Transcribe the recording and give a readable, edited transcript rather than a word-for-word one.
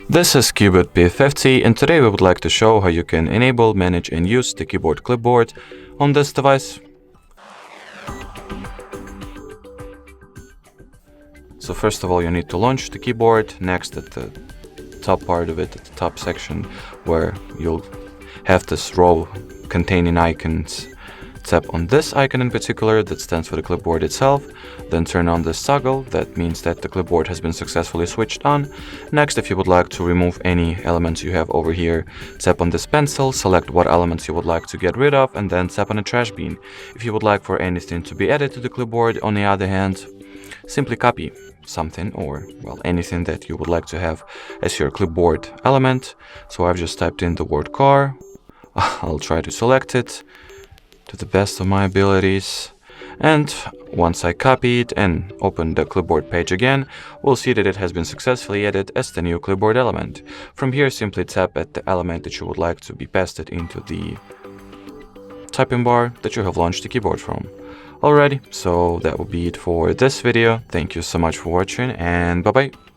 This is Cubot P50, and today we would like to show how you can enable, manage and use the Keyboard Clipboard on this device. So first of all, you need to launch the keyboard. Next, at the top part of it, at the top section where you'll have this row containing icons, tap on this icon in particular that stands for the clipboard itself, then turn on this toggle. That means that the clipboard has been successfully switched on. Next, if you would like to remove any elements you have over here, tap on this pencil, select what elements you would like to get rid of, and then tap on a trash bin. If you would like for anything to be added to the clipboard, on the other hand, simply copy something or, well, anything that you would like to have as your clipboard element. So I've just typed in the word car. I'll try to select it to the best of my abilities, and once I copy it and open the clipboard page again, we'll see that it has been successfully added as the new clipboard element. From here, simply tap at the element that you would like to be pasted into the typing bar that you have launched the keyboard from. Alrighty, so that will be it for this video. Thank you so much for watching, and bye bye.